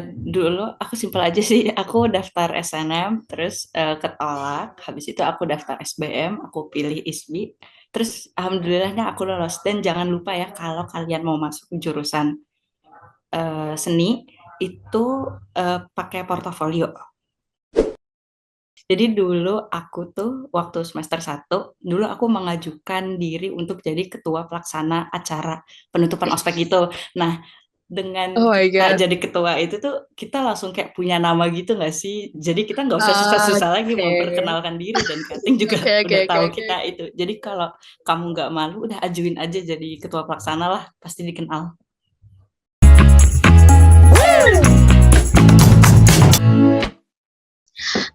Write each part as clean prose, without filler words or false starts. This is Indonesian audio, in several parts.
Dulu aku simpel aja sih, aku daftar SNM, terus ketolak, habis itu aku daftar SBM, aku pilih ISBI, terus alhamdulillahnya aku lolos. Dan jangan lupa ya, kalau kalian mau masuk jurusan seni, itu pakai portofolio. Jadi dulu aku tuh waktu semester 1, dulu aku mengajukan diri untuk jadi ketua pelaksana acara penutupan ospek itu. Nah, dengan Oh my kita God. jadi ketua itu tuh kita langsung kayak punya nama gitu nggak sih? Jadi kita nggak usah susah-susah lagi Oke. memperkenalkan diri, dan Kating juga Oke, oke, udah oke, tahu oke. kita itu. Jadi kalau kamu nggak malu, udah ajuin aja jadi ketua pelaksana lah, pasti dikenal.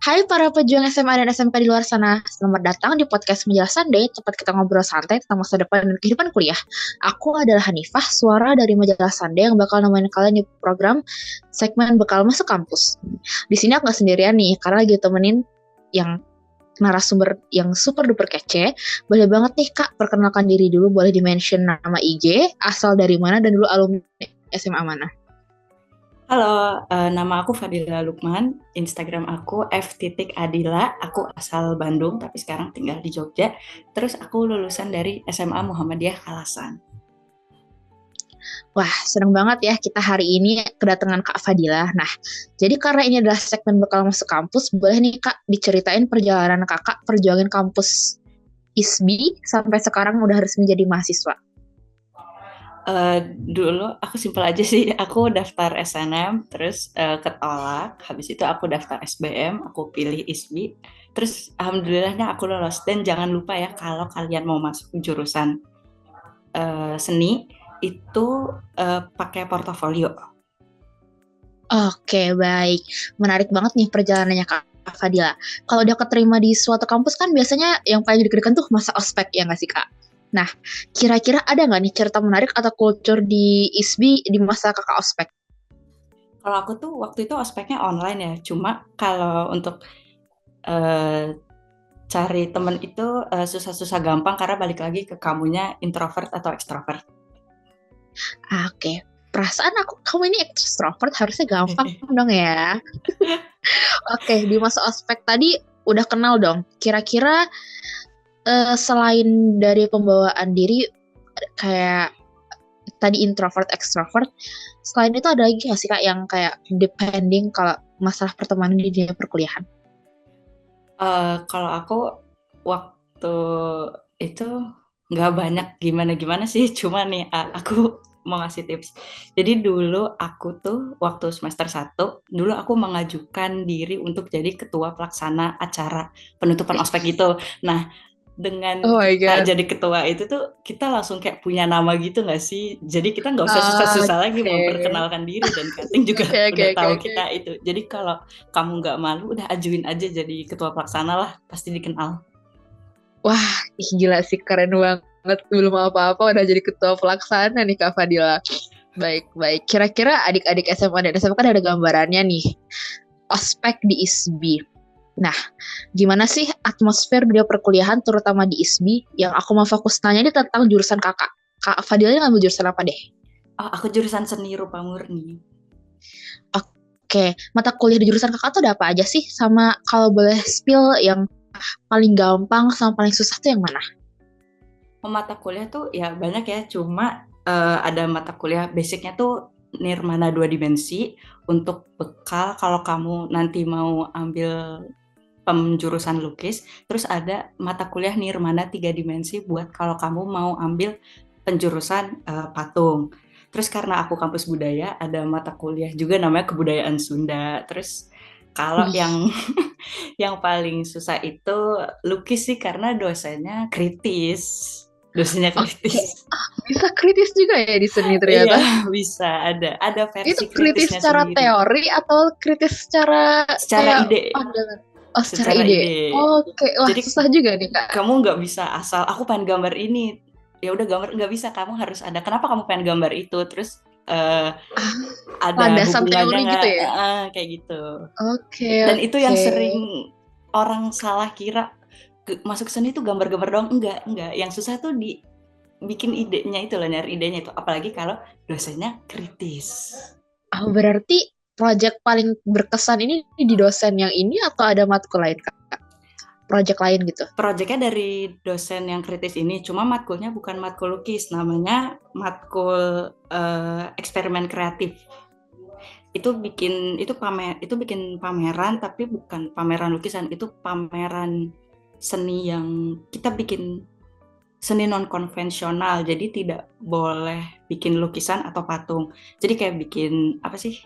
Hai para pejuang SMA dan SMK di luar sana. Selamat datang di podcast Menjelaskan Sunday, tempat kita ngobrol santai tentang masa depan dan kehidupan kuliah. Aku adalah Hanifah, suara dari Majalah Sunday yang bakal nemenin kalian di program segmen Bekal Masuk Kampus. Di sini aku gak sendirian nih, karena lagi temenin yang narasumber yang super duper kece. Boleh banget nih Kak, perkenalkan diri dulu, boleh di-mention nama IG, asal dari mana, dan dulu alumni SMA mana. Halo, nama aku Fadila Lukman, Instagram aku f.adila, aku asal Bandung tapi sekarang tinggal di Jogja. Terus aku lulusan dari SMA Muhammadiyah Kalasan. Wah, seneng banget ya kita hari ini kedatangan Kak Fadila. Nah, jadi karena ini adalah segmen Bekal Masuk Kampus, boleh nih Kak diceritain perjalanan Kakak perjuangan kampus ISBI sampai sekarang udah resmi jadi mahasiswa. Dulu aku simpel aja sih, aku daftar SNM, terus ketolak, habis itu aku daftar SBM, aku pilih ISBI, terus alhamdulillahnya aku lolos. Dan jangan lupa ya, kalau kalian mau masuk jurusan seni, itu pakai portofolio. Oke, baik. Menarik banget nih perjalanannya Kak Fadila. Kalau udah keterima di suatu kampus kan biasanya yang paling deg-degan tuh masa ospek ya nggak sih Kak? Nah, kira-kira ada nggak nih cerita menarik atau culture di ISBI di masa kakak ospek? Kalau aku tuh waktu itu ospeknya online ya, cuma kalau untuk eh, cari temen itu susah-susah gampang, karena balik lagi ke kamunya introvert atau ekstrovert. Oke, perasaan kamu ini extrovert harusnya gampang dong ya. Oke, di masa ospek tadi udah kenal dong. Kira-kira selain dari pembawaan diri kayak tadi introvert, extrovert, selain itu ada lagi nggak sih Kak yang kayak depending kalau masalah pertemanan di dunia perkuliahan? Kalau aku waktu itu nggak banyak gimana-gimana sih, cuma nih aku mau ngasih tips. Jadi dulu aku tuh waktu semester 1, dulu aku mengajukan diri untuk jadi ketua pelaksana acara penutupan ospek itu. Nah, dengan Oh my kita God. jadi ketua itu tuh kita langsung kayak punya nama gitu nggak sih? Jadi kita nggak usah susah-susah lagi Oke. memperkenalkan diri, dan Kating juga Oke, oke, udah oke, tahu oke. kita itu. Jadi kalau kamu nggak malu, udah ajuin aja jadi ketua pelaksana lah, pasti dikenal. Wah, ih, gila sih keren banget. Belum apa-apa udah jadi ketua pelaksana nih Kak Fadila. Baik, baik. Kira-kira adik-adik SMA dan SMK kan ada gambarannya nih. Ospek di ISBI. Nah, gimana sih atmosfer dunia perkuliahan terutama di ISBI? Yang aku mau fokus nanya ini tentang jurusan kakak. Kak Fadila ini ngambil jurusan apa deh? Oh, aku jurusan seni rupa murni. Oke, mata kuliah di jurusan kakak tuh ada apa aja sih? Sama kalau boleh spill yang paling gampang sama paling susah tuh yang mana? Mata kuliah tuh ya banyak ya, cuma ada mata kuliah basicnya tuh nirmana 2 dimensi, untuk bekal kalau kamu nanti mau ambil penjurusan lukis. Terus ada mata kuliah nirmana 3 dimensi buat kalau kamu mau ambil penjurusan patung. Terus karena aku kampus budaya, ada mata kuliah juga namanya kebudayaan Sunda. Terus kalau Wih, yang yang paling susah itu lukis sih, karena dosennya kritis. Dosennya oke. kritis. Bisa kritis juga ya di seni Iya, ternyata. bisa ada Itu versi kritis kritisnya secara sendiri. teori atau kritis secara Secara kayak ide, pandangan? Oh, secara secara ide. ide. Oke, wah Jadi susah juga nih Kak. kamu nggak bisa asal aku pengen gambar ini, ya udah gambar, nggak bisa. Kamu harus ada kenapa kamu pengen gambar itu, terus Ah, ada landasan hubungannya teori gitu nggak, ya? kayak gitu. Oke, Dan itu yang oke. sering orang salah kira, masuk seni itu gambar-gambar doang. Enggak, yang susah tuh di bikin idenya itu loh, nyari idenya itu, apalagi kalau dosennya kritis. Oh, berarti project paling berkesan ini di dosen yang ini atau ada matkul lain Kak? Project lain gitu. Proyeknya dari dosen yang kritis ini, cuma matkulnya bukan matkul lukis, namanya matkul eksperimen kreatif. Itu bikin pameran, tapi bukan pameran lukisan, itu pameran seni yang kita bikin seni non konvensional, jadi tidak boleh bikin lukisan atau patung. Jadi kayak bikin apa sih,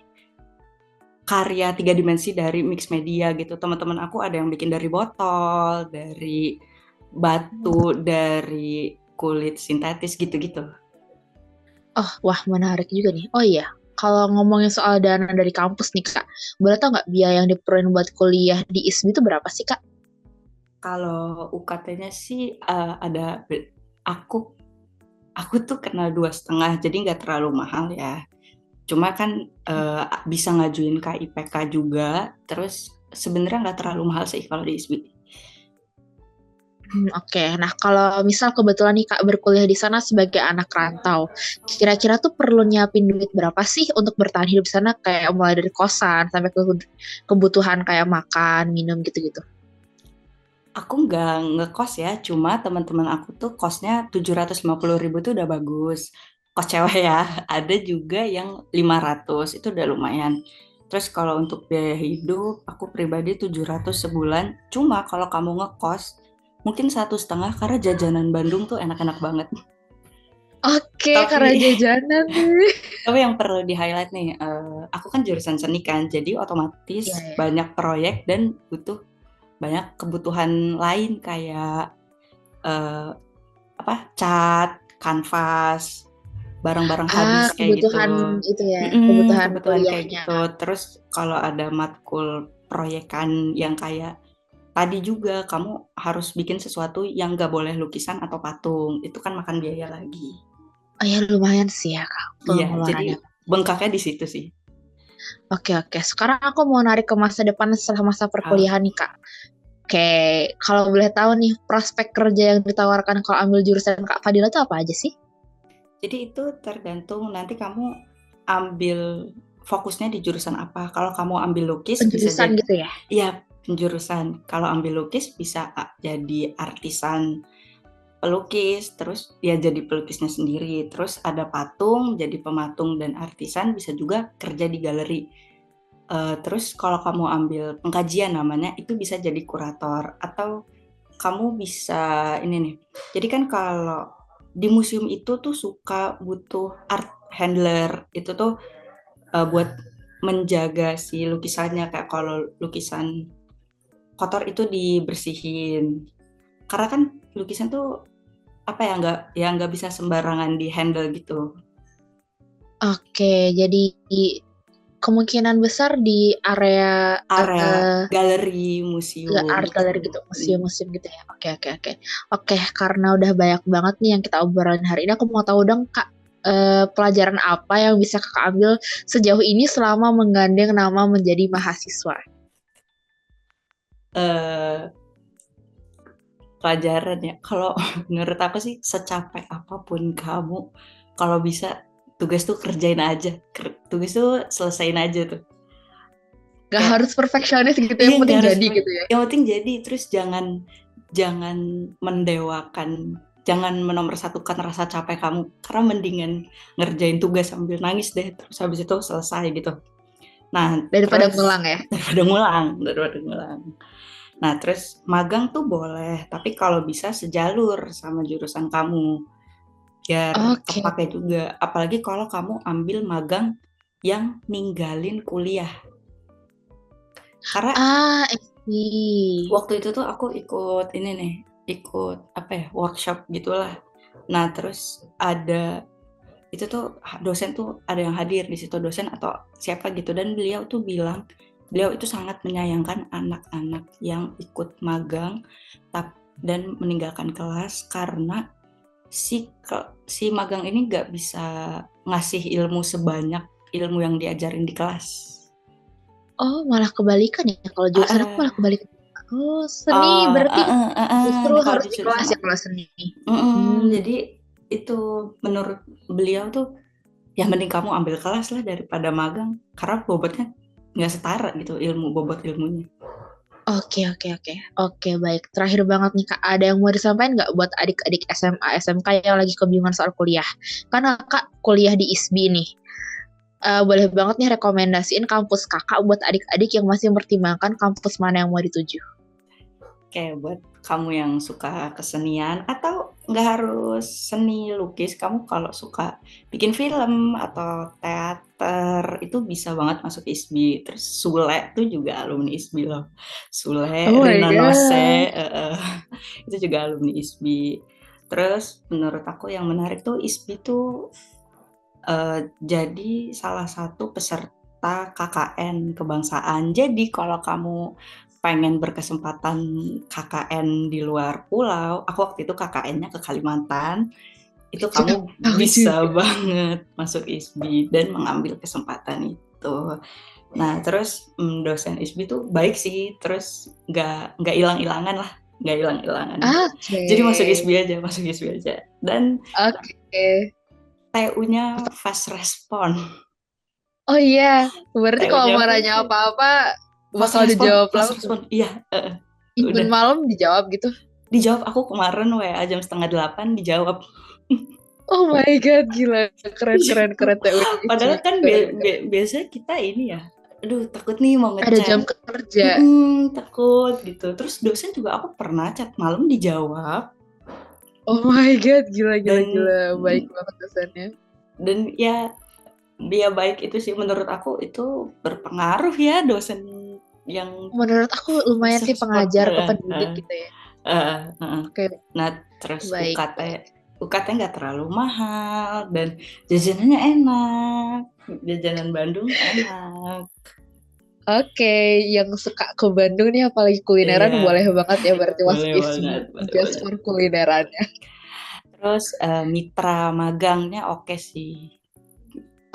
karya 3 dimensi dari mix media gitu. Teman-teman aku ada yang bikin dari botol, dari batu, dari kulit sintetis gitu-gitu. Oh, wah menarik juga nih. Oh iya, kalau ngomongin soal dana dari kampus nih Kak, boleh tau nggak biaya yang diperluin buat kuliah di ISMI itu berapa sih Kak? Kalau UKT-nya sih aku aku tuh kena 2,5, jadi nggak terlalu mahal ya. Cuma kan bisa ngajuin KIPK juga, terus sebenarnya nggak terlalu mahal sih kalau di ISBI. Oke. Nah kalau misal kebetulan nih Kak berkuliah di sana sebagai anak rantau, kira-kira tuh perlu nyiapin duit berapa sih untuk bertahan hidup di sana, kayak mulai dari kosan sampai ke kebutuhan kayak makan, minum gitu-gitu? Aku nggak ngekos ya, cuma teman-teman aku tuh kosnya 750.000 tuh udah bagus. Kos cewek ya, ada juga yang 500, itu udah lumayan. Terus kalau untuk biaya hidup, aku pribadi 700 sebulan. Cuma kalau kamu ngekos, mungkin 1,5 karena jajanan Bandung tuh enak-enak banget. Oke, karena Tapi jajanan nih. tapi yang perlu di-highlight nih, aku kan jurusan seni kan, jadi Iya, otomatis ya. banyak proyek dan butuh banyak kebutuhan lain kayak eh, cat, kanvas, barang-barang Ah, habis kayak gitu. kebutuhan itu ya, kebutuhan Kebutuhan kayak kuliahnya. gitu. Terus kalau ada matkul proyekan yang kayak tadi juga kamu harus bikin sesuatu yang nggak boleh lukisan atau patung, itu kan makan biaya lagi. Oh ya lumayan sih ya Kak, Iya, jadi pengeluarannya. bengkaknya di situ sih. Oke, oke. Sekarang aku mau narik ke masa depan setelah masa Ah, perkuliahan nih Kak. Oke, kalau boleh tahu nih prospek kerja yang ditawarkan kalau ambil jurusan Kak Fadila itu apa aja sih? jadi itu tergantung nanti kamu ambil fokusnya di jurusan apa. Kalau kamu ambil lukis bisa Penjurusan jadi, gitu ya? iya penjurusan. Kalau ambil lukis bisa jadi artisan pelukis, terus ya jadi pelukisnya sendiri. Terus ada patung, jadi pematung dan artisan, bisa juga kerja di galeri. Terus kalau kamu ambil pengkajian namanya, itu bisa jadi kurator. Atau kamu bisa ini nih. Jadi kan kalau di museum itu tuh suka butuh art handler. Itu tuh buat menjaga si lukisannya. Kayak kalau lukisan kotor itu dibersihin. Karena kan lukisan tuh apa ya nggak bisa sembarangan di handle gitu. Oke, jadi kemungkinan besar di area Area galeri museum art gallery gitu. gitu, museum-museum gitu ya. Oke, oke, oke. Oke, karena udah banyak banget nih yang kita obrolin hari ini, aku mau tahu dong Kak, pelajaran apa yang bisa Kakak ambil sejauh ini selama menggandeng nama menjadi mahasiswa? Eh, Pelajaran ya. Kalau menurut aku sih secapek apapun kamu, kalau bisa tugas tuh kerjain aja. Tugas tuh selesain aja tuh. Gak Kayak harus perfeksionis gitu, iya yang nggak penting harus jadi gitu ya. yang penting jadi, terus jangan jangan mendewakan, jangan menomorsatukan rasa capek kamu, karena mendingan ngerjain tugas sambil nangis deh, terus habis itu selesai gitu. Nah, Daripada terus ngulang ya. daripada ngulang. Nah, terus magang tuh boleh, tapi kalau bisa sejalur sama jurusan kamu, biar Oke. kepake juga. Apalagi kalau kamu ambil magang yang ninggalin kuliah. Karena Ah, I see. waktu itu tuh aku ikut ini nih, ikut apa ya, workshop gitulah. Nah, terus itu tuh dosen tuh ada yang hadir di situ, dosen atau siapa gitu, dan beliau tuh bilang beliau itu sangat menyayangkan anak-anak yang ikut magang dan meninggalkan kelas karena si magang ini nggak bisa ngasih ilmu sebanyak ilmu yang diajarin di kelas. Oh, malah kebalikan ya. Kalau Ah, jurusan aku malah ah, kebalikan. Oh, seni berarti justru Nih kalau harus di di jurusan kelas ya aku. kalau seni. Hmm. Jadi itu menurut beliau tuh ya mending kamu ambil kelas lah daripada magang, karena bobotnya nggak setara gitu bobot ilmunya. Oke, oke, oke. Oke, baik. Terakhir banget nih, Kak. Ada yang mau disampaikan nggak buat adik-adik SMA, SMK yang lagi kebingungan soal kuliah? Karena Kak kuliah di ISBI nih. Boleh banget nih rekomendasiin kampus Kakak buat adik-adik yang masih mempertimbangkan kampus mana yang mau dituju. Kayak buat kamu yang suka kesenian atau nggak harus seni lukis, kamu kalau suka bikin film atau teater itu bisa banget masuk ISBI. Terus Sule tuh juga alumni ISBI loh. Sule, Oh my Rina God. Nose, itu juga alumni ISBI. Terus menurut aku yang menarik tuh ISBI tuh jadi salah satu peserta KKN kebangsaan. Jadi kalau kamu pengen berkesempatan KKN di luar pulau, aku waktu itu KKN-nya ke Kalimantan, itu Siap, kamu aku bisa juga. banget masuk ISBI dan mengambil kesempatan itu. Nah, terus dosen ISBI tuh baik sih, terus nggak hilang-hilangan lah, nggak hilang-hilangan. Oke. Jadi masuk ISBI aja, masuk ISBI aja. Dan Oke. TU-nya fast respon. Oh iya, berarti kalau TU-nya mau nanya apa-apa fast bakal respon, dijawab fast langsung. respon. Iya, Even udah malam dijawab gitu. dijawab. Aku kemarin WA jam setengah 8 dijawab. Oh my God, gila. Keren, keren, Dijawab. keren. TUI. Padahal kan Keren, keren. biasanya kita ini ya, aduh takut nih mau Ada ngechat. jam kerja. Takut gitu. Terus dosen juga aku pernah chat malam dijawab. Oh my God, gila, gila, Dan gila. Baik banget dosennya. ya dia baik itu sih menurut aku itu berpengaruh ya dosen yang Menurut aku lumayan fast sih respon. pengajar ke pendidik gitu ya. Heeh. Oke, Nah, terus baik, UKT baik. UKT nggak terlalu mahal dan jajanannya enak. Jajanan Bandung enak. Oke, yang suka ke Bandung nih apalagi kulineran Iya, boleh banget ya berarti masuk boleh ISBI banget, boleh just banget. for kulinerannya. Terus mitra magangnya oke sih.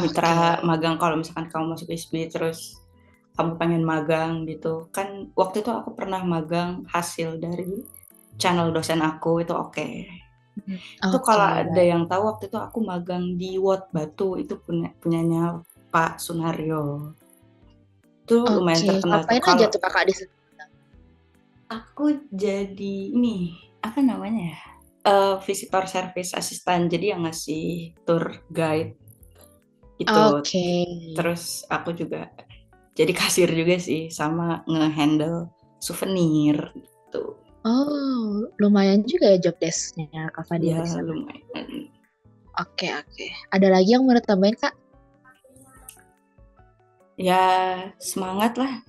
Mitra Oke. magang kalau misalkan kamu masuk ISBI terus kamu pengen magang gitu. Kan waktu itu aku pernah magang hasil dari channel dosen aku itu oke. Itu kalau Oke, ada baik. yang tahu waktu itu aku magang di Wat Batu itu punyanya Pak Sunario. Itu lumayan Oke, terkenal tuh. ngapain aja Kalau tuh kakak di sana? aku jadi ini apa namanya ya? Visitor service assistant. Jadi yang ngasih tour guide itu. Oke. Terus aku juga jadi kasir juga sih sama ngehandle souvenir gitu. Oh, lumayan juga ya job desk-nya Kak Fadila Ya di sana. lumayan. Oke, oke. Ada lagi yang mau ditambahin, Kak? Ya semangat lah.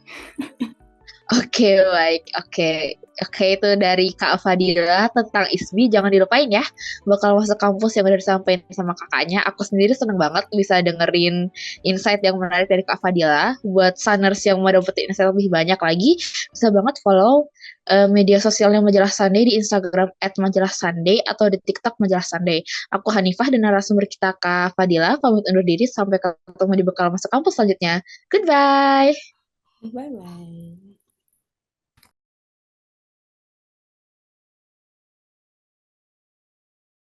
Oke, baik. Oke. Oke, itu dari Kak Fadila tentang ISBI. Jangan dilupain ya. Bakal masuk kampus yang udah disampaikan sama kakaknya. Aku sendiri seneng banget bisa dengerin insight yang menarik dari Kak Fadila. Buat Saners yang mau dapetin insight lebih banyak lagi, bisa banget follow media sosialnya Majalah Sunday di Instagram @majalahsunday atau di TikTok Majalah Sunday. Aku Hanifah dan narasumber kita Kak Fadila. Pamit undur diri sampai ketemu di bekal masuk kampus selanjutnya. Goodbye! Bye bye.